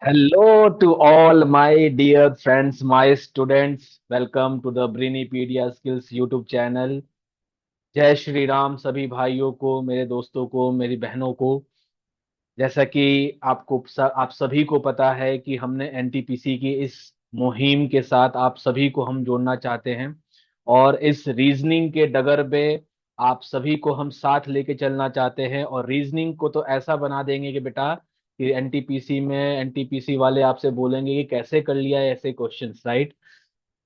Hello to all my dear friends, my students. Welcome to the Brinipedia Skills YouTube channel. जय श्री राम सभी भाइयों को, मेरे दोस्तों को, मेरी बहनों को। जैसा कि आप सभी को पता है कि हमने एनटीपीसी की इस मुहिम के साथ आप सभी को हम जोड़ना चाहते हैं और इस रीजनिंग के डगर पे आप सभी को हम साथ लेके चलना चाहते हैं और रीजनिंग को तो ऐसा बना देंगे कि बेटा कि एनटीपीसी वाले आपसे बोलेंगे कि कैसे कर लिया है ऐसे क्वेश्चंस, राइट।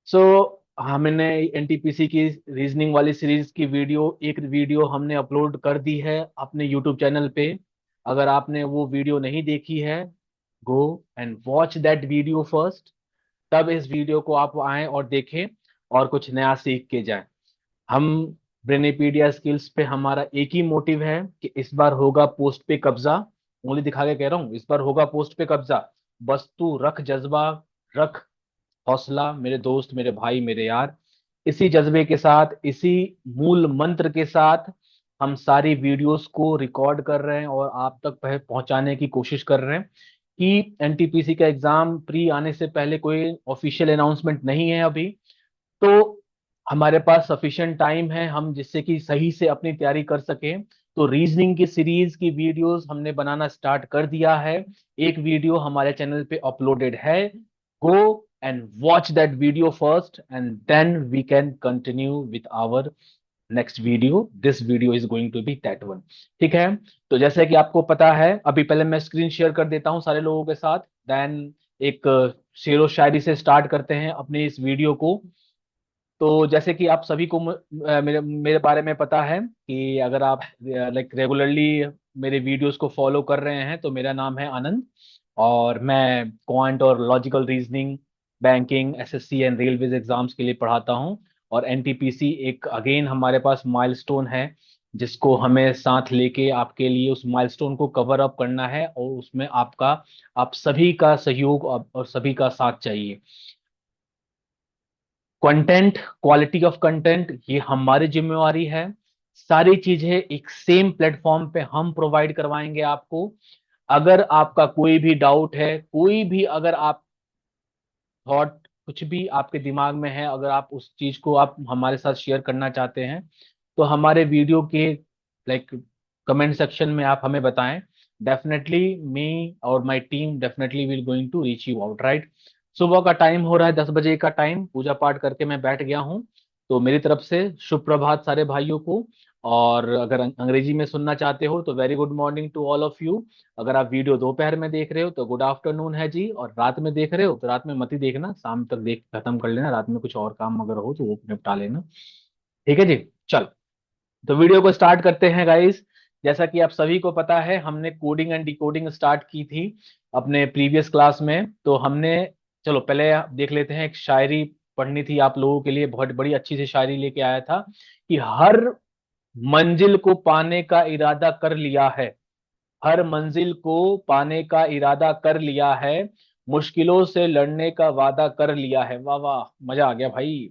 सो हमने एनटीपीसी की रीजनिंग वाली सीरीज की एक वीडियो हमने अपलोड कर दी है अपने यूट्यूब चैनल पे। अगर आपने वो वीडियो नहीं देखी है, go and watch that video first. तब इस वीडियो को आप आए और देखें और कुछ नया सीख के जाएं। हम ब्रेनेपीडिया स्किल्स पे हमारा एक ही मोटिव है कि इस बार होगा पोस्ट पे कब्जा। उंगली दिखा के कह रहा हूं, इस बार होगा पोस्ट पे कब्जा। बस तू रख जज्बा, रख हौसला, मेरे दोस्त, मेरे भाई, मेरे यार। इसी जज्बे के साथ, इसी मूल मंत्र के साथ हम सारी वीडियोस को रिकॉर्ड कर रहे हैं और आप तक पहुंचाने की कोशिश कर रहे हैं कि एनटीपीसी का एग्जाम प्री आने से पहले कोई ऑफिशियल अनाउंसमेंट नहीं है अभी। तो हमारे पास सफिशिएंट टाइम है हम जिससे कि सही से अपनी तैयारी कर सकें। तो रीजनिंग की सीरीज की वीडियोस हमने बनाना स्टार्ट कर दिया है। एक वीडियो हमारे चैनल पे अपलोडेड है। Go and watch that video first and then we can continue with our next video. This video is going to be that one. ठीक है। तो जैसे कि आपको पता है, अभी पहले मैं स्क्रीन शेयर कर देता हूं सारे लोगों के साथ। देन एक शेरो शायरी से स्टार्ट करते हैं अपने इस वीडियो को। तो जैसे कि आप सभी को मेरे मेरे बारे में पता है कि अगर आप लाइक रेगुलरली मेरे वीडियोस को फॉलो कर रहे हैं तो मेरा नाम है आनंद। और मैं क्वांट और logical reasoning, banking, SSC and railways exams के लिए पढ़ाता हूं। और एनटीपीसी एक अगेन हमारे पास माइलस्टोन है जिसको हमें साथ लेके आपके लिए उस माइलस्टोन को कवर अप करना है और उसमें आप सभी का सहयोग और सभी का साथ चाहिए। कंटेंट, क्वालिटी ऑफ कंटेंट, ये हमारी जिम्मेवारी है। सारी चीजें एक सेम प्लेटफॉर्म पे हम प्रोवाइड करवाएंगे आपको। अगर आपका कोई भी डाउट है, कोई भी अगर आप थॉट, कुछ भी आपके दिमाग में है, अगर आप उस चीज को आप हमारे साथ शेयर करना चाहते हैं तो हमारे वीडियो के लाइक कमेंट सेक्शन में आप हमें बताएं। डेफिनेटली मी और my team definitely will going to reach you out, right. सुबह का टाइम हो रहा है, 10 बजे का टाइम, पूजा पाठ करके मैं बैठ गया हूँ। तो मेरी तरफ से शुभ प्रभात सारे भाइयों को। और अगर अंग्रेजी में सुनना चाहते हो तो very good morning to all of you. अगर आप वीडियो दोपहर में देख रहे हो तो गुड आफ्टरनून है जी। और रात में देख रहे हो तो रात में मत ही देखना, शाम तक देख खत्म कर लेना, रात में कुछ और काम अगर हो तो वो निपटा लेना। ठीक है जी। चलो, तो वीडियो को स्टार्ट करते हैं गाइस। जैसा कि आप सभी को पता है, हमने कोडिंग एंड डिकोडिंग स्टार्ट की थी अपने प्रीवियस क्लास में। तो हमने, चलो पहले आप देख लेते हैं, एक शायरी पढ़नी थी आप लोगों के लिए, बहुत बड़ी अच्छी सी शायरी लेके आया था कि हर मंजिल को पाने का इरादा कर लिया है। हर मंजिल को पाने का इरादा कर लिया है, मुश्किलों से लड़ने का वादा कर लिया है। वाह वाह, मजा आ गया भाई।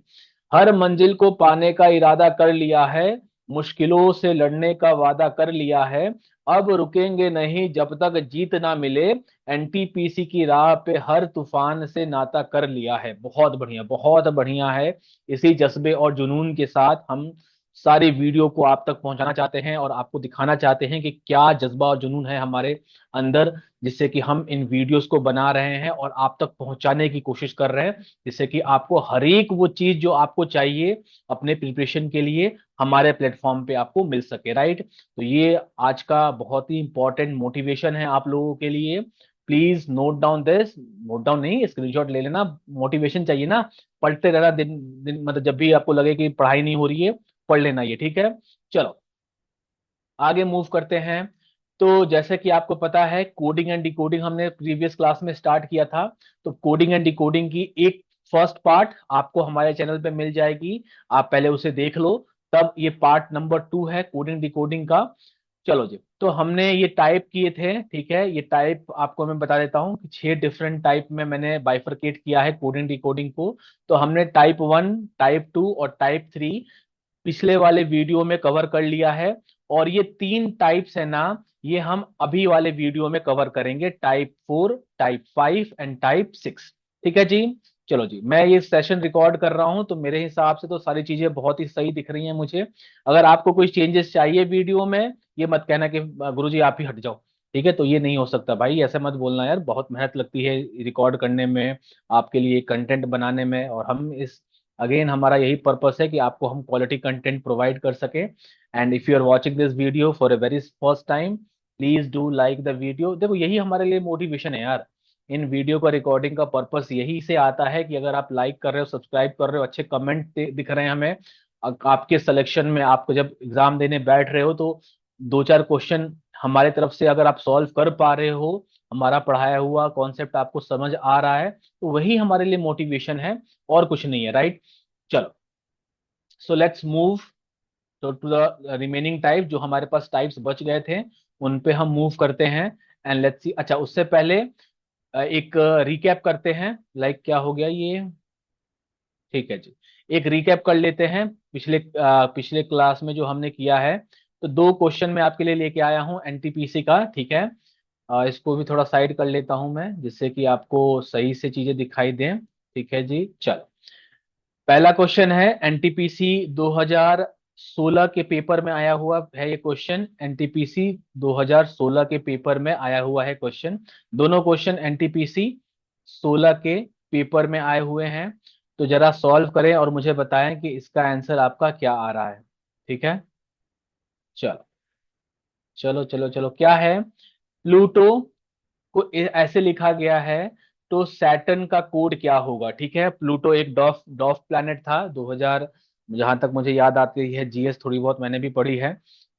हर मंजिल को पाने का इरादा कर लिया है, मुश्किलों से लड़ने का वादा कर लिया है, अब रुकेंगे नहीं जब तक जीत ना मिले, एनटीपीसी की राह पे हर तूफान से नाता कर लिया है। बहुत बढ़िया, बहुत बढ़िया है। इसी जज्बे और जुनून के साथ हम सारी वीडियो को आप तक पहुंचाना चाहते हैं और आपको दिखाना चाहते हैं कि क्या जज्बा और जुनून है हमारे अंदर, जिससे कि हम इन वीडियोस को बना रहे हैं और आप तक पहुंचाने की कोशिश कर रहे हैं, जिससे कि आपको हर एक वो चीज जो आपको चाहिए अपने प्रिपरेशन के लिए हमारे प्लेटफॉर्म पे आपको मिल सके, राइट। तो ये आज का बहुत ही इंपॉर्टेंट मोटिवेशन है आप लोगों के लिए। Please note down this, note down नहीं, स्क्रीनशॉट ले लेना। मोटिवेशन चाहिए ना, पढ़ते रहना दिन दिन, मतलब जब भी आपको लगे कि पढ़ाई नहीं हो रही है, पढ़ लेना ये, ठीक है। चलो आगे मूव करते हैं। तो जैसे कि आपको पता है, कोडिंग एंड डिकोडिंग हमने प्रीवियस क्लास में स्टार्ट किया था। तो कोडिंग एंड डिकोडिंग की एक फर्स्ट पार्ट आपको हमारे चैनल पे मिल जाएगी, आप पहले उसे देख लो। तब ये पार्ट नंबर 2 है कोडिंग डिकोडिंग का। चलो जी, तो हमने ये टाइप किए थे, ठीक है। ये टाइप आपको मैं बता देता हूँ कि 6 डिफरेंट टाइप में मैंने बाइफरकेट किया है कोडिंग डिकोडिंग को। तो हमने टाइप 1, टाइप 2 और टाइप 3 पिछले वाले वीडियो में कवर कर लिया है। और ये 3 टाइप्स है ना, ये हम अभी वाले वीडियो में कवर करेंगे, टाइप 4, टाइप 5 एंड टाइप 6। ठीक है जी। चलो जी, मैं ये सेशन रिकॉर्ड कर रहा हूं, तो मेरे हिसाब से तो सारी चीजें बहुत ही सही दिख रही हैं मुझे। अगर आपको कोई चेंजेस चाहिए वीडियो में, ये मत कहना कि गुरुजी आप ही हट जाओ। ठीक है, तो ये नहीं हो सकता भाई, ऐसा मत बोलना यार, बहुत मेहनत लगती है रिकॉर्ड करने में, आपके लिए कंटेंट बनाने में, और हम इस अगेन हमारा यही पर्पस है कि आपको हम क्वालिटी कंटेंट प्रोवाइड कर सके। And if you are watching this video for a very first time, please do like the video. देखो यही हमारे लिए मोटिवेशन है यार, इन वीडियो का रिकॉर्डिंग का पर्पस यही से आता है कि अगर आप लाइक कर रहे हो, सब्सक्राइब कर रहे हो, अच्छे कमेंट दिख रहे हैं हमें, आपके सिलेक्शन में, आपको जब एग्जाम देने बैठ रहे हो तो दो चार क्वेश्चन हमारे तरफ से अगर आप सॉल्व कर पा रहे हो, हमारा पढ़ाया हुआ कॉन्सेप्ट आपको समझ आ रहा है, तो वही हमारे लिए मोटिवेशन है, और कुछ नहीं है, राइट। चलो, so let's move to the remaining type, जो हमारे पास टाइप्स बच गए थे उन पे हम मूव करते हैं। एंड लेट्स सी, अच्छा उससे पहले एक रिकैप करते हैं, लाइक क्या हो गया ये। ठीक है जी, एक रिकैप कर लेते हैं पिछले क्लास में जो हमने किया है। तो दो क्वेश्चन मैं आपके लिए लेके आया हूं एनटीपीसी का, ठीक है। इसको भी थोड़ा साइड कर लेता हूं मैं, जिससे कि आपको सही से चीजें दिखाई दें। ठीक है जी, चलो। पहला क्वेश्चन है, एनटीपीसी 2016 के पेपर में आया हुआ है ये क्वेश्चन, एनटीपीसी 2016 के पेपर में आया हुआ है क्वेश्चन। दोनों क्वेश्चन एनटीपीसी 16 के पेपर में आए हुए हैं। तो जरा सॉल्व करें और मुझे बताएं कि इसका आंसर आपका क्या आ रहा है। ठीक है, चलो चलो चलो चलो, क्या है, प्लूटो को ऐसे लिखा गया है, तो सैटर्न का कोड क्या होगा। ठीक है, प्लूटो एक डॉफ डॉफ प्लैनेट था 2000, जहां तक मुझे याद आती है, जीएस थोड़ी बहुत मैंने भी पढ़ी है।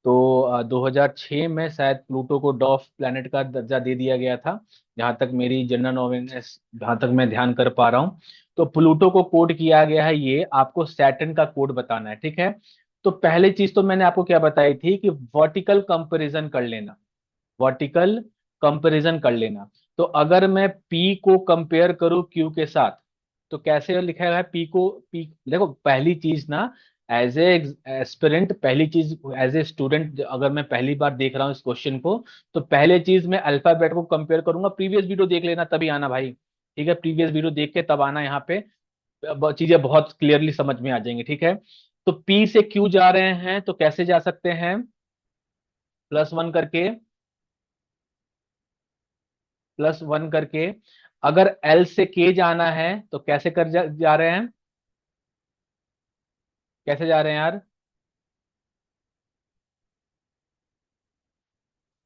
तो 2006 में शायद प्लूटो को डॉफ प्लैनेट का दर्जा दे दिया गया था, जहां तक मेरी जनरल अवेयरनेस, जहां तक मैं ध्यान कर पा रहा हूँ। तो प्लूटो को कोड किया गया है, ये आपको सैटर्न का कोड बताना है। ठीक है, तो पहली चीज तो मैंने आपको क्या बताई थी कि वर्टिकल कंपैरिजन कर लेना, वर्टिकल कंपैरिजन कर लेना। तो अगर मैं P को कंपेयर करूं Q के साथ, तो कैसे लिखा है P को, P देखो पहली चीज ना, एज ए एस्पिरेंट, पहली चीज एज ए स्टूडेंट, अगर मैं पहली बार देख रहा हूं इस क्वेश्चन को, तो पहले चीज मैं अल्फाबेट को कंपेयर करूंगा। प्रीवियस वीडियो देख लेना तभी आना भाई, ठीक है, प्रीवियस वीडियो देख के तब आना यहाँ पे, चीजें बहुत क्लियरली समझ में आ जाएंगी। ठीक है, तो P से Q जा रहे हैं, तो कैसे जा सकते हैं, +1 करके, +1 करके। अगर L से K जाना है तो कैसे जा रहे हैं, कैसे जा रहे हैं यार,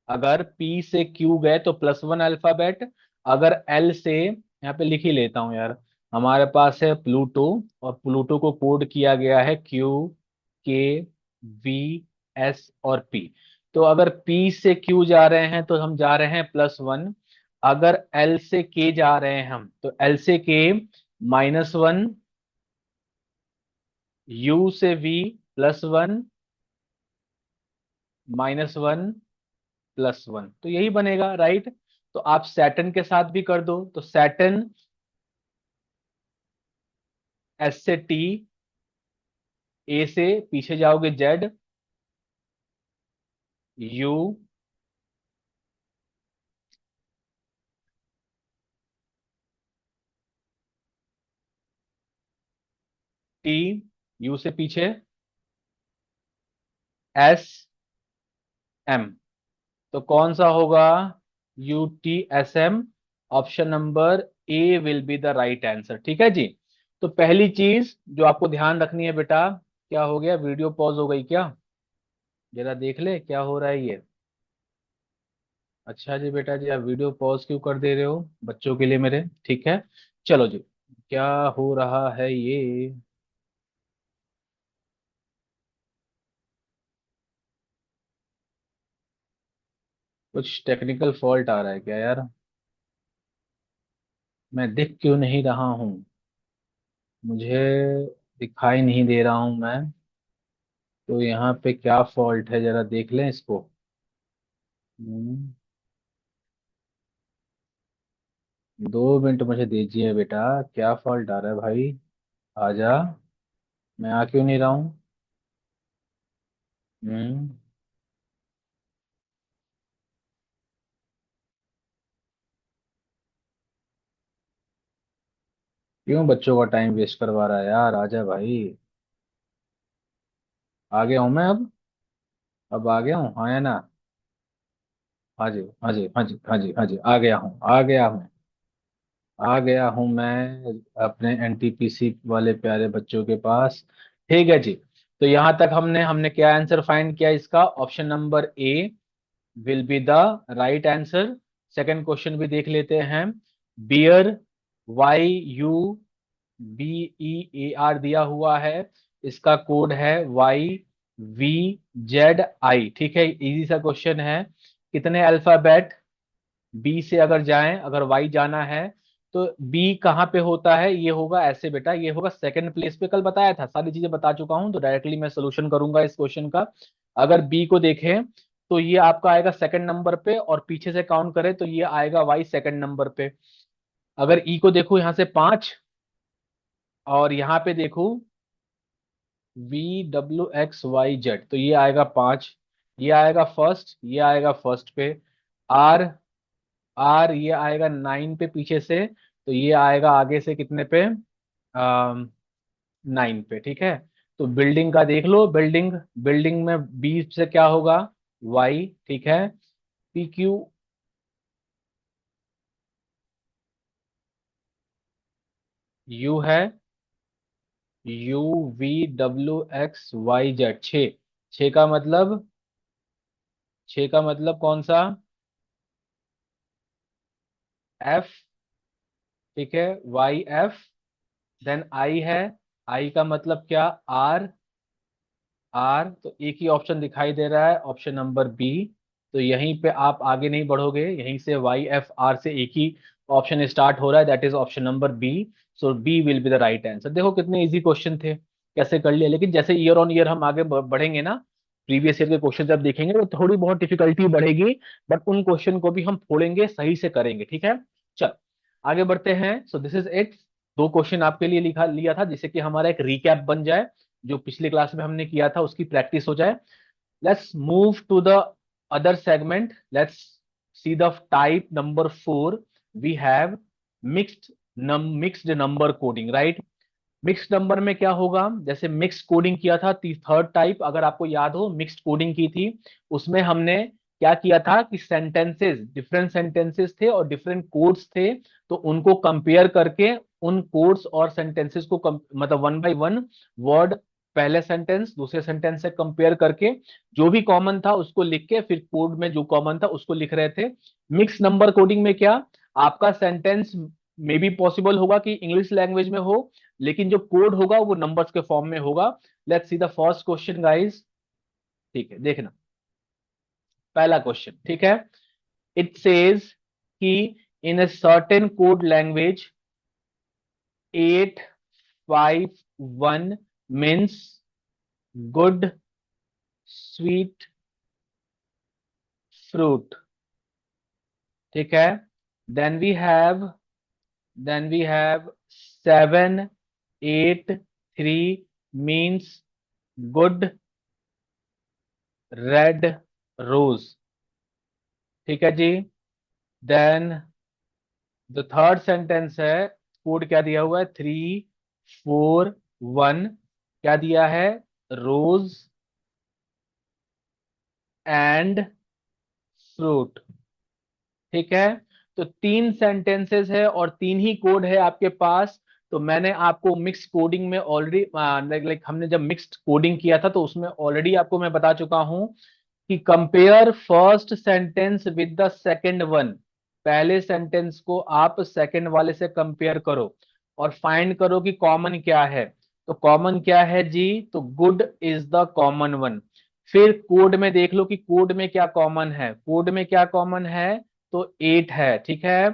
अगर P से Q गए तो +1 अल्फाबेट। अगर L से, यहाँ पे लिख ही लेता हूं यार, हमारे पास है प्लूटो, और प्लूटो को कोड किया गया है Q, K, V, S और P। तो अगर P से Q जा रहे हैं तो हम जा रहे हैं +1। अगर L से K जा रहे हैं हम, तो L से K -1, U से V +1, -1, +1, तो यही बनेगा, राइट। तो आप सैटर्न के साथ भी कर दो, तो सैटर्न S से T, A से पीछे जाओगे Z, U, T, U से पीछे S, M। तो कौन सा होगा, UTSM। Option number A will be the right answer. ठीक है जी। तो पहली चीज जो आपको ध्यान रखनी है बेटा, क्या हो गया, वीडियो पॉज हो गई क्या, जरा देख ले क्या हो रहा है ये। अच्छा जी बेटा जी, आप वीडियो पॉज क्यों कर दे रहे हो बच्चों के लिए मेरे, ठीक है। चलो जी, क्या हो रहा है ये, कुछ टेक्निकल फॉल्ट आ रहा है क्या यार, मैं दिख क्यों नहीं रहा हूँ, मुझे दिखाई नहीं दे रहा हूँ मैं। तो यहाँ पे क्या फॉल्ट है, जरा देख लें इसको। हम्म, 2 मिनट मुझे दीजिए बेटा, क्या फॉल्ट आ रहा है भाई, आजा, मैं आ क्यों नहीं रहा हूँ। हम्म क्यों बच्चों का टाइम वेस्ट करवा रहा है यार, आजा भाई। आ गया हूं मैं अब आ गया हूँ, हाँ या ना? हाँ जी, हाँ जी, हाँ जी, हाँ जी, हाँ जी, आ गया हूँ, आ गया हूँ। आ गया हूं मैं अपने एनटीपीसी वाले प्यारे बच्चों के पास। ठीक है जी। तो यहां तक हमने हमने क्या आंसर फाइंड किया इसका? Option number A will be the right answer. Second question भी देख लेते हैं। Bear, Y U B E A R दिया हुआ है। इसका कोड है वाई वी जेड आई। ठीक है, इजी सा क्वेश्चन है। कितने अल्फाबेट बी से अगर जाएं, अगर वाई जाना है तो बी कहाँ पे होता है? ये होगा ऐसे बेटा, ये होगा सेकंड प्लेस पे। कल बताया था, सारी चीजें बता चुका हूं, तो डायरेक्टली मैं सोल्यूशन करूंगा इस क्वेश्चन का। अगर बी को देखें तो ये आपका आएगा सेकंड नंबर पे, और पीछे से काउंट करें तो ये आएगा वाई सेकंड नंबर पे। अगर ई को देखो यहां से 5, और यहाँ पे देखो VWXYZ, तो ये आएगा 5। ये आएगा फर्स्ट, ये आएगा फर्स्ट पे। आर, आर ये आएगा 9 पे पीछे से, तो ये आएगा आगे से कितने पे? 9 पे। ठीक है। तो बिल्डिंग का देख लो, बिल्डिंग बिल्डिंग में बी से क्या होगा? वाई। ठीक है। पी क्यू, यू है, UVWXYZ 6। 6 का मतलब, 6 का मतलब कौन सा? एफ। ठीक है, YF। देन आई है, आई का मतलब क्या? आर। आर, तो एक ही ऑप्शन दिखाई दे रहा है, ऑप्शन नंबर बी। तो यहीं पे आप आगे नहीं बढ़ोगे, यहीं से YFR से एक ही ऑप्शन स्टार्ट हो रहा है, that is option number B. So B will be the right answer. देखो कितने इजी क्वेश्चन थे, कैसे कर लिया। लेकिन जैसे ईयर ऑन ईयर हम आगे बढ़ेंगे ना, प्रीवियस ईयर के क्वेश्चन जब देखेंगे तो थोड़ी बहुत डिफिकल्टी बढ़ेगी, बट उन क्वेश्चन को भी हम फोड़ेंगे, सही से करेंगे। ठीक है, चल आगे बढ़ते हैं। So this is it. दो क्वेश्चन आपके लिए लिखा लिया था, जिससे कि हमारा एक रिकैप बन जाए, जो पिछले क्लास में हमने किया था उसकी प्रैक्टिस हो जाए। Let's move to the other segment. Let's see the type number 4। We have mixed number coding, right? Mixed number में क्या होगा? जैसे मिक्स कोडिंग किया था, थर्ड टाइप अगर आपको याद हो, मिक्स्ड कोडिंग की थी। उसमें हमने क्या किया था कि सेंटेंसेस, डिफरेंट सेंटेंसेस थे और डिफरेंट कोड्स थे, तो उनको कंपेयर करके उन कोड्स और सेंटेंसेस को मतलब वन बाय वन वर्ड, पहले सेंटेंस दूसरे सेंटेंस से कंपेयर करके जो भी कॉमन था उसको लिख के फिर कोड में जो कॉमन था उसको लिख रहे थे। मिक्स नंबर कोडिंग में क्या, आपका सेंटेंस मे बी पॉसिबल होगा कि इंग्लिश लैंग्वेज में हो, लेकिन जो कोड होगा वो नंबर्स के फॉर्म में होगा। Let's see the first question guys. ठीक है, देखना पहला क्वेश्चन। ठीक है, इट सेज कि in a certain code language 851 means good sweet fruit. ठीक है। Then we have then we have 783 means good red rose. ठीक है जी। देन द थर्ड सेंटेंस है, कोड क्या दिया हुआ है? 341। क्या दिया है? Rose and fruit. ठीक है। तो तीन सेंटेंसेस है और तीन ही कोड है आपके पास। तो मैंने आपको मिक्स कोडिंग में ऑलरेडी, लाइक हमने जब मिक्स्ड कोडिंग किया था तो उसमें ऑलरेडी आपको मैं बता चुका हूं कि compare first sentence with the second one. पहले सेंटेंस को आप सेकंड वाले से कंपेयर करो और फाइंड करो कि कॉमन क्या है। तो कॉमन क्या है जी? तो good is the common one. फिर कोड में देख लो कि कोड में क्या कॉमन है। कोड में क्या कॉमन है? तो 8 है। ठीक है।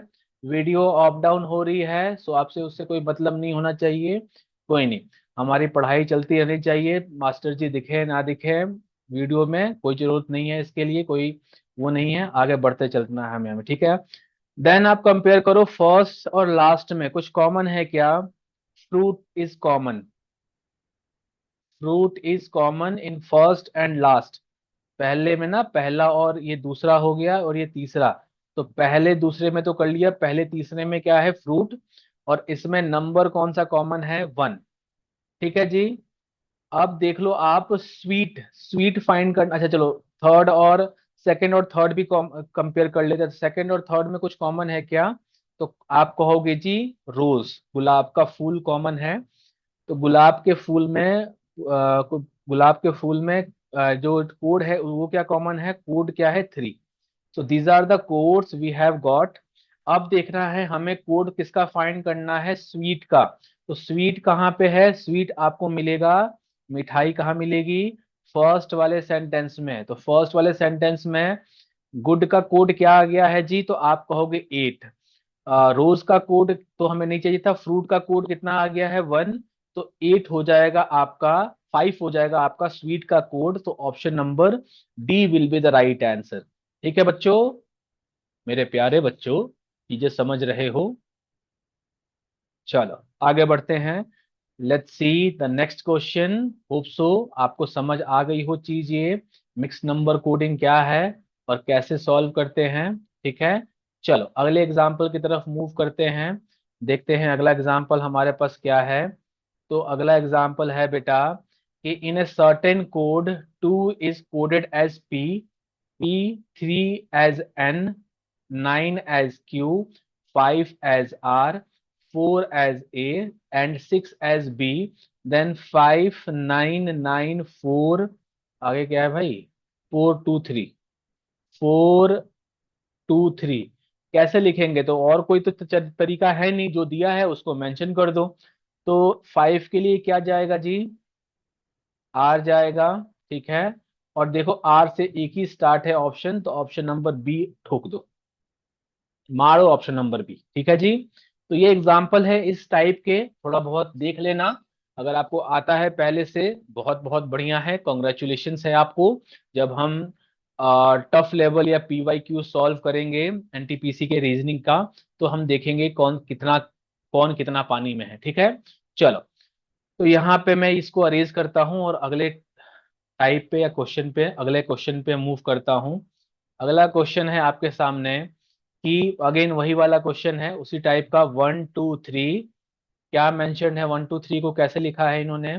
वीडियो ऑफ डाउन हो रही है, सो आपसे उससे कोई मतलब नहीं होना चाहिए। कोई नहीं, हमारी पढ़ाई चलती रहनी चाहिए, मास्टर जी दिखे ना दिखे वीडियो में कोई जरूरत नहीं है, इसके लिए कोई वो नहीं है, आगे बढ़ते चलना है हमें। ठीक है। देन आप कंपेयर करो फर्स्ट और लास्ट में कुछ कॉमन है क्या? Fruit is common. Fruit is common in first and last. पहले में ना, पहला और ये दूसरा हो गया और ये तीसरा। तो पहले दूसरे में तो कर लिया, पहले तीसरे में क्या है? फ्रूट। और इसमें नंबर कौन सा कॉमन है, 1। ठीक है जी। अब देख लो आप, स्वीट स्वीट फाइंड कर, अच्छा चलो थर्ड और सेकंड और थर्ड भी कंपेयर कर लेते हैं। सेकंड और थर्ड में कुछ कॉमन है क्या? तो आप कहोगे जी रोज, गुलाब का फूल कॉमन है। तो गुलाब के फूल में गुलाब के फूल में जो कोड है वो क्या कॉमन है, कोड क्या है, 3। So these are the codes we have got. अब देखना है हमें कोड किसका फाइंड करना है, स्वीट का। तो स्वीट कहाँ पे है, स्वीट आपको मिलेगा, मिठाई कहाँ मिलेगी, फर्स्ट वाले सेंटेंस में। तो फर्स्ट वाले सेंटेंस में गुड का कोड क्या आ गया है जी, तो आप कहोगे 8। रोज का कोड तो हमें नहीं चाहिए था, फ्रूट का कोड कितना आ गया है, 1। तो 8 हो जाएगा आपका, 5 हो जाएगा आपका स्वीट का कोड। तो option number D will be the right answer. ठीक है बच्चों, मेरे प्यारे बच्चों, चीजें समझ रहे हो? चलो आगे बढ़ते हैं। Let's see the next question. Hope so आपको समझ आ गई हो चीज, ये मिक्स नंबर कोडिंग क्या है और कैसे सॉल्व करते हैं। ठीक है, चलो अगले एग्जाम्पल की तरफ मूव करते हैं। देखते हैं अगला एग्जाम्पल हमारे पास क्या है। तो अगला एग्जाम्पल है बेटा कि in a certain code 2 is coded as P, P 3 as N, 9 as Q, 5 as R, 4 as A, and 6 as B, then 5 9 9 4, आगे क्या है भाई, 4 2 3, 4 2 3। कैसे लिखेंगे? तो और कोई तो तरीका है नहीं, जो दिया है उसको मेंशन कर दो। तो 5 के लिए क्या जाएगा जी, आर जाएगा। ठीक है, और देखो आर से एक ही स्टार्ट है ऑप्शन, तो ऑप्शन नंबर बी ठोक दो, मारो ऑप्शन नंबर बी। ठीक है जी। तो ये एग्जाम्पल है इस टाइप के, थोड़ा बहुत देख लेना। अगर आपको आता है पहले से, बहुत बहुत बढ़िया है, कॉन्ग्रेचुलेशन है आपको। जब हम टफ लेवल या पीवाईक्यू सॉल्व करेंगे एनटीपीसी के रीजनिंग का, तो हम देखेंगे कौन कितना पानी में है। ठीक है, चलो। तो यहाँ पे मैं इसको अरेज करता हूँ और अगले टाइप पे या क्वेश्चन पे, अगले क्वेश्चन पे मूव करता हूँ। अगला क्वेश्चन है आपके सामने कि अगेन वही वाला क्वेश्चन है, उसी टाइप का, 1 2 3। क्या मेंशन है, 1 2 3 को कैसे लिखा है इन्होंने,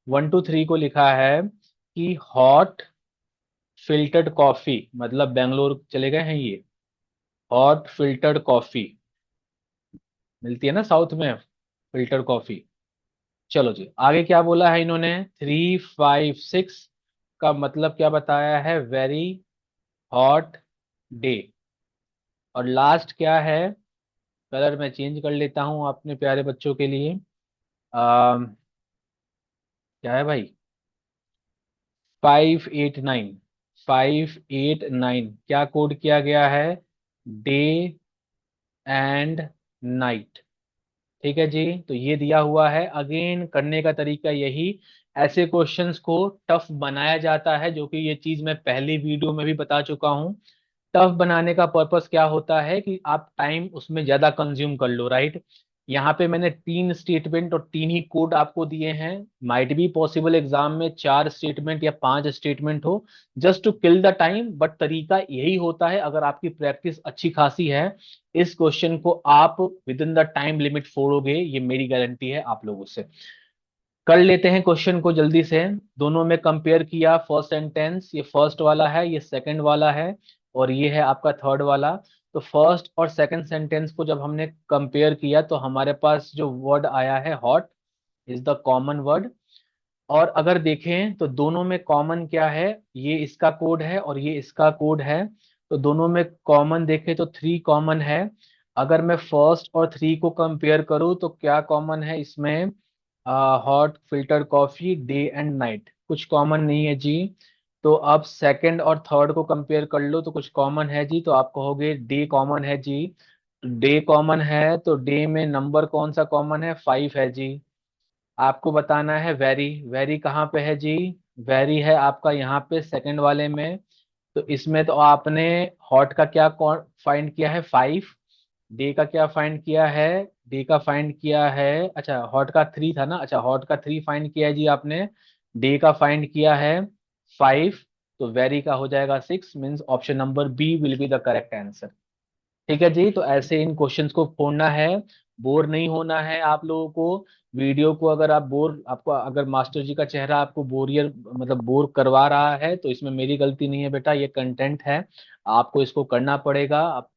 1 2 3 को लिखा है कि हॉट फिल्टर्ड कॉफी, मतलब बेंगलोर चले गए हैं ये, हॉट फिल्टर्ड कॉफी मिलती है ना साउथ में, फिल्टर कॉफी। चलो जी, आगे क्या बोला है इन्होंने, 3 5 6 का मतलब क्या बताया है, वेरी हॉट डे। और लास्ट क्या है, कलर मैं चेंज कर लेता हूं अपने प्यारे बच्चों के लिए। क्या है भाई, 5 8 9, 5 8 9 क्या कोड किया गया है, डे एंड नाइट। ठीक है जी, तो ये दिया हुआ है। अगेन करने का तरीका यही, ऐसे क्वेश्चंस को टफ बनाया जाता है, जो कि ये चीज मैं पहली वीडियो में भी बता चुका हूं। टफ बनाने का पर्पस क्या होता है कि आप टाइम उसमें ज्यादा कंज्यूम कर लो, राइट। यहाँ पे मैंने 3 स्टेटमेंट और 3 ही कोड आपको दिए हैं। माइट बी पॉसिबल एग्जाम में 4 स्टेटमेंट या 5 स्टेटमेंट हो, just to kill the time, but तरीका यही होता है। अगर आपकी प्रैक्टिस अच्छी खासी है, इस क्वेश्चन को आप within the time limit फोड़ोगे, ये मेरी गारंटी है आप लोगों से। कर लेते हैं क्वेश्चन को जल्दी से। दोनों में कंपेयर किया, फर्स्ट सेंटेंस ये फर्स्ट वाला है, ये सेकंड वाला है, और ये है आपका थर्ड वाला। तो फर्स्ट और सेकंड सेंटेंस को जब हमने कंपेयर किया, तो हमारे पास जो वर्ड आया है hot is the common word. और अगर देखें तो दोनों में कॉमन क्या है, ये इसका कोड है और ये इसका कोड है। तो दोनों में कॉमन देखें तो 3 कॉमन है। अगर मैं फर्स्ट और 3 को कंपेयर करूं तो क्या कॉमन है इसमें, hot filter coffee, day and night, कुछ कॉमन नहीं है जी। तो अब सेकंड और थर्ड को कंपेयर कर लो तो कुछ कॉमन है जी, तो आप कहोगे डे कॉमन है जी। डे कॉमन है तो डे में नंबर कौन सा कॉमन है, 5 है जी। आपको बताना है वेरी, वेरी कहाँ पे है जी, वेरी है आपका यहाँ पे सेकंड वाले में। तो इसमें तो आपने हॉट का क्या फाइंड किया है, 5। डे का क्या फाइंड किया है, डे का फाइंड किया है, अच्छा हॉट का 3 था ना, अच्छा हॉट का 3 फाइंड किया है जी आपने। डे का फाइंड किया है 5। तो वेरी का हो जाएगा 6, means option number B will be the correct answer. ठीक है जी। तो ऐसे इन क्वेश्चंस को फोड़ना है, बोर नहीं होना है आप लोगों को। वीडियो को अगर आप बोर, आपको अगर मास्टर जी का चेहरा आपको बोरियर मतलब बोर करवा रहा है, तो इसमें मेरी गलती नहीं है बेटा, ये कंटेंट है, आपको इसको करना पड़ेगा।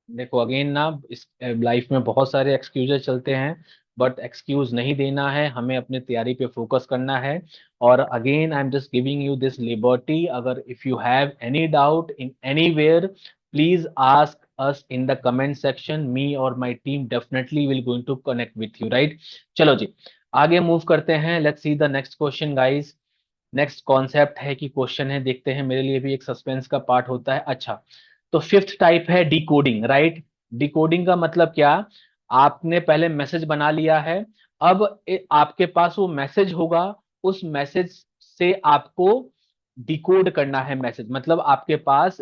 देखो अगेन ना, इस लाइफ में बहुत सारे एक्सक्यूजेस चलते हैं, बट एक्सक्यूज नहीं देना है, हमें अपने तैयारी पे फोकस करना है। और again I am just giving you this liberty, अगर if you have any doubt in anywhere, please ask us in the comment section. Me or my team definitely will going to connect with you, right? चलो जी, आगे move करते हैं। Let's see the next question guys. Next concept है कि question है, देखते हैं, मेरे लिए भी एक सस्पेंस का पार्ट होता है। अच्छा, तो फिफ्थ टाइप है डिकोडिंग, राइट? डिकोडिंग का मतलब क्या? आपने पहले मैसेज बना लिया है, अब आपके पास वो मैसेज होगा, उस मैसेज से आपको डिकोड करना है। मैसेज मतलब आपके पास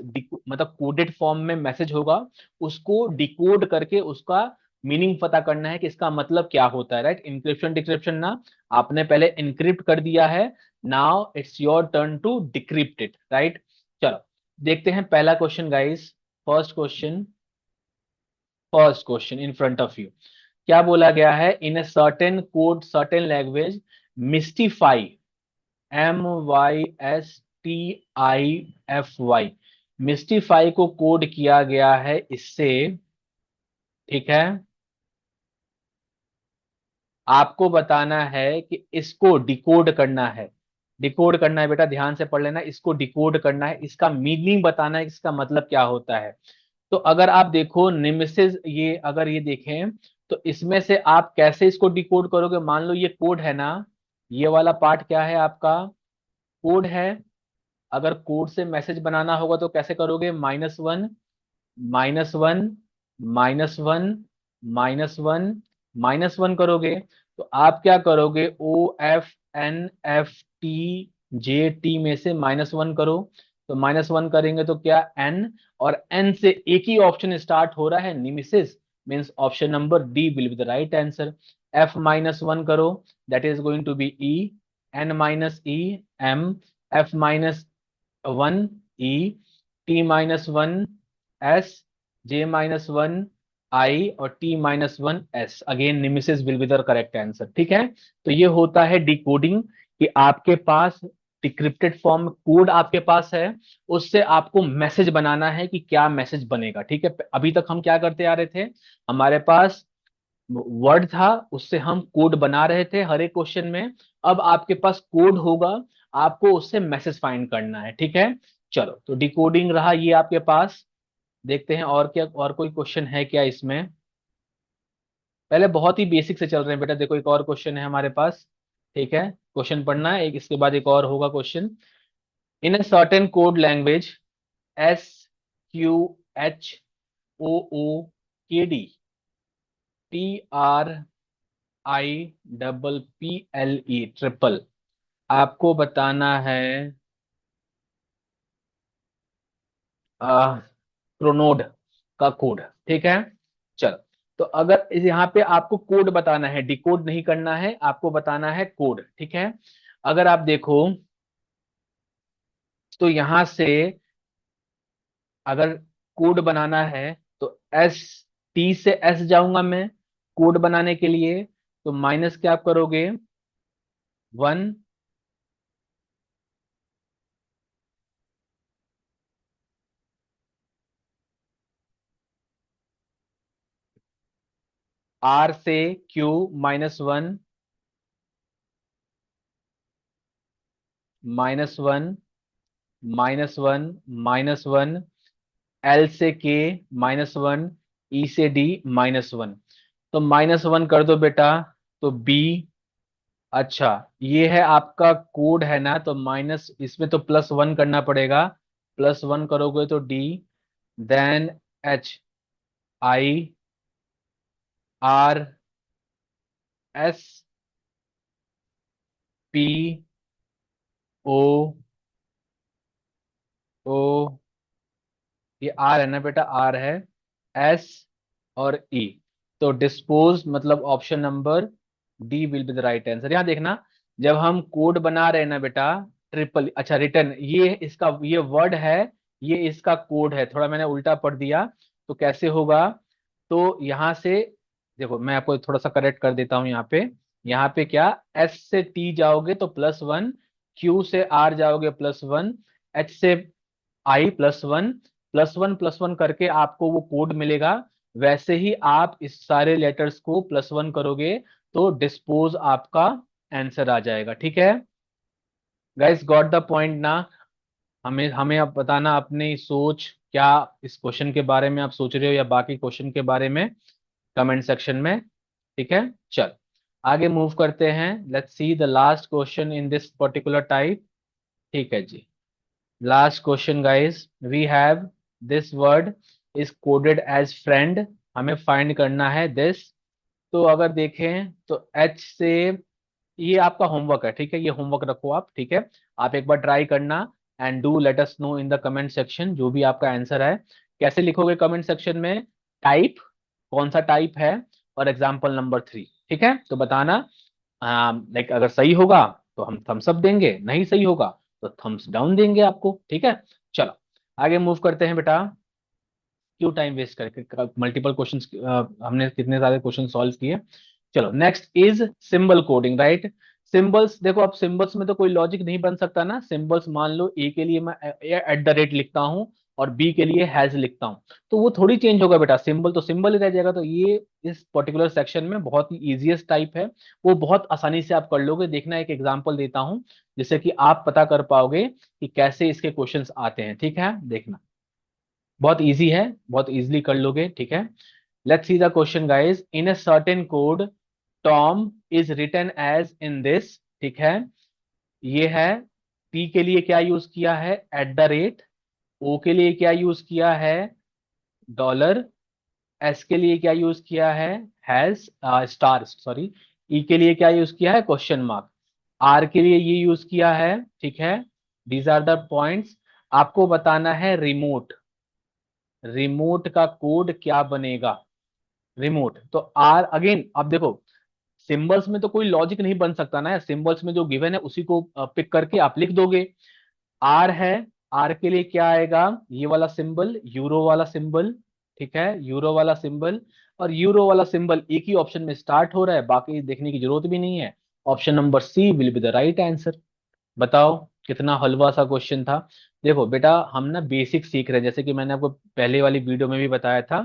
मतलब कोडेड फॉर्म में मैसेज होगा, उसको डिकोड करके उसका मीनिंग पता करना है कि इसका मतलब क्या होता है, राइट? इंक्रिप्शन डिक्रिप्शन ना, आपने पहले इनक्रिप्ट कर दिया है, now it's your turn to decrypt it, right? चलो देखते हैं पहला question guys. First question, first question in front of you, क्या बोला गया है? In a certain code certain language mystify, MYSTIFY, mystify को कोड किया गया है इससे, ठीक है? आपको बताना है कि इसको डिकोड करना है, डिकोड करना है बेटा, ध्यान से पढ़ लेना, इसको डिकोड करना है, इसका मीनिंग बताना है, इसका मतलब क्या होता है। तो अगर आप देखो निमिसेस, ये अगर ये देखें, तो इसमें से आप कैसे इसको डिकोड करोगे? मान लो ये कोड है ना, ये वाला पार्ट क्या है आपका? कोड है। अगर कोड से मैसेज बनाना होगा तो कैसे करोगे? -1, -1, -1, -1, -1 करोगे। तो आप क्या करोगे? OFNFTJT में से -1 करो। तो -1 करेंगे तो क्या? एन, और एन से एक ही ऑप्शन स्टार्ट हो रहा है, nemesis, means option number D will be the right answer. F-1 करो, that is going to be E, N-E, M, F-1 E, T-1 S, J-1 I, और T-1 S। Again nemesis will be the correct answer, ठीक है? तो ये होता है decoding, कि आपके पास डिक्रिप्टेड फॉर्म कोड आपके पास है, उससे आपको मैसेज बनाना है कि क्या मैसेज बनेगा, ठीक है? अभी तक हम क्या करते आ रहे थे, हमारे पास वर्ड था, उससे हम कोड बना रहे थे हर एक क्वेश्चन में। अब आपके पास कोड होगा, आपको उससे मैसेज फाइंड करना है, ठीक है? चलो, तो डिकोडिंग रहा ये आपके पास। देखते हैं और क्या, और कोई क्वेश्चन है क्या इसमें? पहले बहुत ही बेसिक से चल रहे हैं बेटा, देखो एक और क्वेश्चन है हमारे पास, ठीक है? क्वेश्चन पढ़ना है एक, इसके बाद एक और होगा question. In a certain code language SQHOOKD TRIPPLE triple, आपको बताना है क्रोनोड का कोड, ठीक है? चलो, तो अगर यहाँ पे आपको कोड बताना है, डिकोड नहीं करना है, आपको बताना है कोड, ठीक है? अगर आप देखो, तो यहां से अगर कोड बनाना है, तो एस, टी से एस जाऊंगा मैं कोड बनाने के लिए, तो माइनस क्या आप करोगे? 1, आर से क्यू, -1, -1, -1, -1, एल से के, -1, ई से डी, -1। तो -1 कर दो बेटा, तो बी। अच्छा, ये है आपका कोड है ना, तो माइनस, इसमें तो +1 करना पड़ेगा, +1 करोगे तो डी, देन HIRSPO, ये आर है ना बेटा, आर है, एस और ई, तो डिस्पोज मतलब option number D will be the right answer. यहां देखना, जब हम कोड बना रहे हैं ना बेटा, ट्रिपल, अच्छा रिटर्न, ये इसका ये वर्ड है, ये इसका कोड है, थोड़ा मैंने उल्टा पढ़ दिया। तो कैसे होगा? तो यहां से देखो, मैं आपको थोड़ा सा करेक्ट कर देता हूं। यहाँ पे क्या, एस से टी जाओगे तो +1, क्यू से आर जाओगे +1, एच से आई +1, +1 करके आपको वो कोड मिलेगा। वैसे ही आप इस सारे लेटर्स को +1 करोगे तो डिस्पोज आपका आंसर आ जाएगा। ठीक है गाइस, गॉट द पॉइंट ना? हमें हमें अब बताना अपनी सोच, क्या इस क्वेश्चन के बारे में आप सोच रहे हो या बाकी क्वेश्चन के बारे में, कमेंट सेक्शन में। ठीक है, चल आगे मूव करते हैं। Let's see the last question in this particular type. ठीक है जी, last question guys, we have this word is coded as friend. हमें फाइंड करना है दिस। तो अगर देखें तो एच से, ये आपका होमवर्क है, ठीक है, ये होमवर्क रखो आप। ठीक है, आप एक बार ट्राई करना and do let us know in the comment section जो भी आपका आंसर है। कैसे लिखोगे कमेंट सेक्शन में? टाइप, कौन सा टाइप है, और एग्जाम्पल नंबर 3। ठीक है, तो बताना। लाइक अगर सही होगा तो हम थम्स अप देंगे, नहीं सही होगा तो थम्स डाउन देंगे आपको। ठीक है, चलो आगे मूव करते हैं बेटा। क्यों टाइम वेस्ट करके, मल्टीपल क्वेश्चंस हमने कितने सारे क्वेश्चन सॉल्व किए। चलो next is symbol coding, right? Symbols, देखो अब सिंबल्स में तो कोई लॉजिक नहीं बन सकता ना। सिंबल्स मान लो ए के लिए मैं @ लिखता हूं और बी के लिए हैज लिखता हूं, तो वो थोड़ी चेंज होगा बेटा। सिंबल तो सिंबल ही रह जाएगा। तो ये इस पर्टिकुलर सेक्शन में बहुत ही इजीएस्ट टाइप है, वो बहुत आसानी से आप कर लोगे। देखना एक एग्जांपल देता हूं जिससे कि आप पता कर पाओगे कि कैसे इसके क्वेश्चंस आते हैं। ठीक है, देखना बहुत इजी है, बहुत इजीली कर लोगे। ठीक है, let's see the question guys. In a certain code Tom is written as in this. ठीक है, ये है। पी के लिए क्या यूज किया है? @। ओ के लिए क्या यूज किया है? डॉलर। एस के लिए क्या यूज किया है? Has, star sorry. ई के लिए क्या यूज किया है? Question mark. आर के लिए ये यूज किया है। ठीक है, दीज आर द पॉइंट्स। आपको बताना है रिमोट, रिमोट का कोड क्या बनेगा? रिमोट तो आर अगेन, अब देखो सिंबल्स में तो कोई लॉजिक नहीं बन सकता ना। सिंबल्स में जो गिवन है उसी को पिक करके आप लिख दोगे। आर है, आर के लिए क्या आएगा? ये वाला सिंबल, यूरो वाला सिंबल। ठीक है, यूरो वाला सिंबल। और यूरो वाला सिंबल एक ही ऑप्शन में स्टार्ट हो रहा है, बाकी देखने की जरूरत भी नहीं है। Option number C will be the right answer. बताओ कितना हलवा सा क्वेश्चन था। देखो बेटा, हम ना बेसिक सीख रहे हैं, जैसे कि मैंने आपको पहले वाली वीडियो में भी बताया था।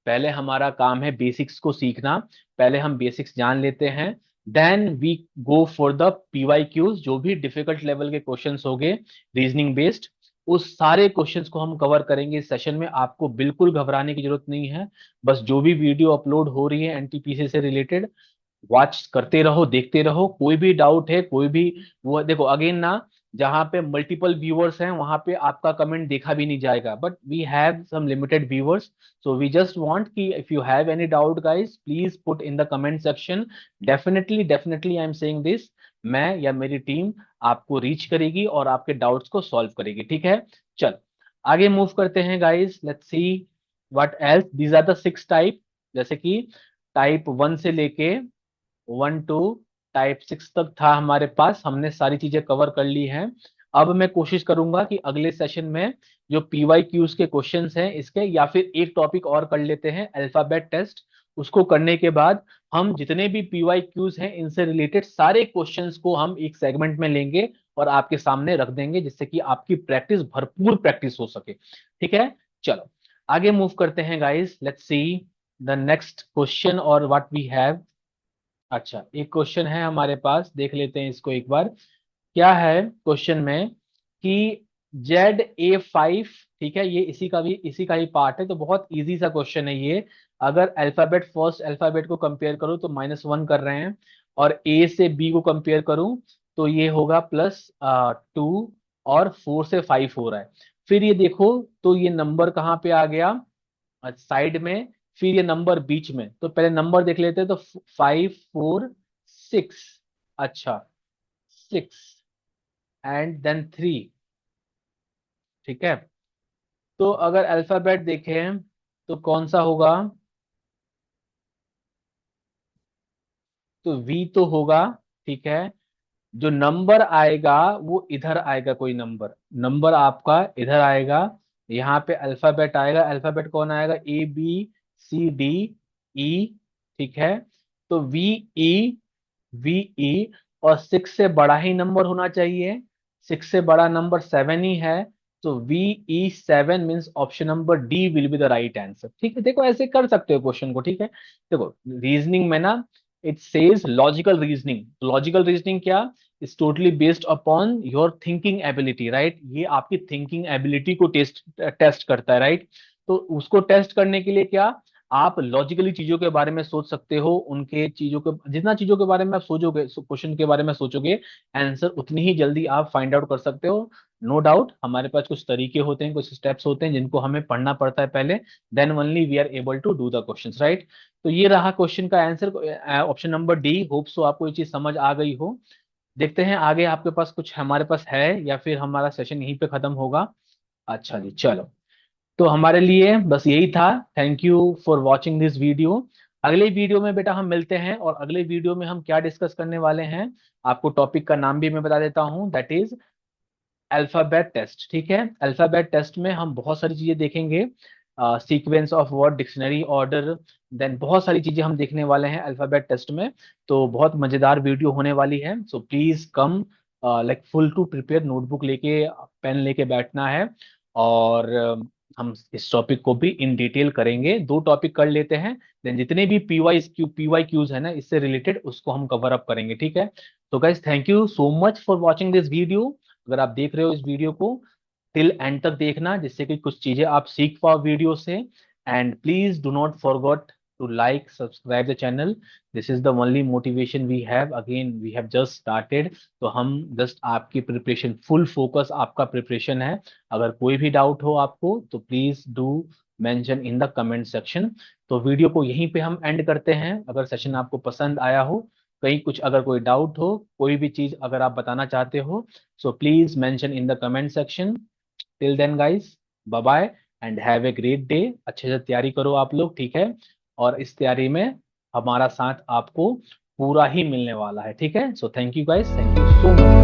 पहले हमारा काम है बेसिक्स को सीखना। पहले हम बेसिक्स जान लेते हैं, then we go for the PYQs। जो भी डिफिकल्ट लेवल के क्वेश्चंस होंगे रीजनिंग बेस्ड, उस सारे क्वेश्चंस को हम कवर करेंगे इस सेशन में। आपको बिल्कुल घबराने की जरूरत नहीं है। बस जो भी वीडियो अपलोड हो रही है NTPC से रिलेटेड, वॉच करते रहो, देखते रहो। कोई भी डाउट है, कोई भी, वो देखो अगेन ना, जहां पे मल्टीपल व्यूअर्स हैं वहां पे आपका कमेंट देखा भी नहीं जाएगा, but we have some limited viewers. So we just want कि if you have any doubt guys, please put in the comment section. Definitely definitely I am saying this, मैं या मेरी टीम आपको रीच करेगी और आपके डाउट्स को solve करेगी। ठीक है, चल आगे मूव करते हैं guys. Let's see what else. These are the 6 type, जैसे कि टाइप 1 से लेके 1 to टाइप 6 तक था हमारे पास। हमने सारी चीजें कवर कर ली हैं। अब मैं कोशिश करूंगा कि अगले सेशन में जो PYQs के क्वेश्चंस हैं इसके, या फिर एक टॉपिक और कर लेते हैं अल्फाबेट टेस्ट। उसको करने के बाद हम जितने भी PYQs हैं इनसे रिलेटेड सारे क्वेश्चंस को हम एक सेगमेंट में लेंगे और आपके सामने रख देंगे, जिससे कि आपकी प्रैक्टिस, भरपूर प्रैक्टिस हो सके। ठीक है, चलो आगे मूव करते हैं guys. Let's see the next question और व्हाट वी हैव। अच्छा, एक क्वेश्चन है हमारे पास, देख लेते हैं इसको एक बार। क्या है क्वेश्चन में कि ZA5, ठीक है, ये इसी का ही पार्ट है। तो बहुत इजी सा क्वेश्चन है ये। अगर अल्फाबेट, फर्स्ट अल्फाबेट को कंपेयर करूं तो -1 कर रहे हैं, और A से B को कंपेयर करूं तो ये होगा +2, और 4 से 5 हो रहा है। फिर ये देखो, तो ये नंबर कहाँ पे आ गया? साइड में। फिर ये नंबर बीच में। तो पहले नंबर देख लेते हैं, तो 5 4 6। अच्छा, 6 एंड देन 3। ठीक है, तो अगर अल्फाबेट देखें तो कौन सा होगा? तो V तो होगा। ठीक है, जो नंबर आएगा वो इधर आएगा, कोई नंबर, नंबर आपका इधर आएगा। यहाँ पे अल्फाबेट आएगा, अल्फाबेट कौन आएगा, ABCDE, ठीक है। तो VE और 6 से बड़ा ही नंबर होना चाहिए, 6 से बड़ा नंबर 7 ही है, तो VE7 means option number D will be the right answer. ठीक है, देखो ऐसे कर सकते हो क्वेश्चन को, ठीक है। देखो रीजनिंग में ना it says logical reasoning, logical reasoning क्या, is totally based upon your thinking ability, right. ये आपकी थिंकिंग एबिलिटी को टेस्ट टेस्ट करता है, राइट। तो उसको टेस्ट करने के लिए क्या, आप लॉजिकली चीजों के बारे में सोच सकते हो, उनके चीजों के जितना चीजों के बारे में आप सोचोगे, क्वेश्चन के बारे में सोचोगे, आंसर उतनी ही जल्दी आप फाइंड आउट कर सकते हो। नो डाउट हमारे पास कुछ तरीके होते हैं, कुछ स्टेप्स होते हैं जिनको हमें पढ़ना पड़ता है पहले, then only we are able to do the questions, right. तो ये रहा क्वेश्चन का answer, option number D. Hope so आपको ये चीज समझ आ गई हो। देखते हैं आगे आपके पास कुछ हमारे पास है, या फिर हमारा सेशन यहीं पे खत्म होगा। अच्छा जी, चलो। तो हमारे लिए बस यही था। Thank you for watching this video. अगले वीडियो में बेटा हम मिलते हैं, और अगले वीडियो में हम क्या डिस्कस करने वाले हैं, आपको टॉपिक का नाम भी मैं बता देता हूं, दैट इज अल्फाबेट टेस्ट, ठीक है। अल्फाबेट टेस्ट में हम बहुत सारी चीजें देखेंगे, sequence of word, dictionary order, then बहुत सारी चीजें हम देखने वाले हैं अल्फाबेट टेस्ट में। तो बहुत मजेदार वीडियो होने वाली है, so please come like full to prepare, notebook लेके पेन लेके बैठना है। और हम इस टॉपिक को भी इन डिटेल करेंगे, 2 टॉपिक कर लेते हैं, देन जितने भी पीवाई क्यूज है ना इससे रिलेटेड, उसको हम कवर अप करेंगे, ठीक है। तो guys thank you so much for watching this video. अगर आप देख रहे हो इस वीडियो को, टिल एंड तक देखना, जिससे कि कुछ चीजें आप सीख पाओ वीडियो से। And please do not forgot to like subscribe the channel, this is the only motivation we have, again we have just started. तो हम जस्ट आपकी प्रिपरेशन, फुल फोकस आपका प्रिपरेशन है। अगर कोई भी डाउट हो आपको तो please do mention in the comment section. तो वीडियो को यहीं पे हम एंड करते हैं। अगर सेशन आपको पसंद आया हो, कहीं कुछ अगर कोई डाउट हो, कोई भी चीज अगर आप बताना चाहते हो, so please mention in the comment section. Till then guys, bye bye and have a great day। अच्छे से तैयारी करो आप लोग, ठीक है। और इस तैयारी में हमारा साथ आपको पूरा ही मिलने वाला है, ठीक है। So thank you guys, thank you so much.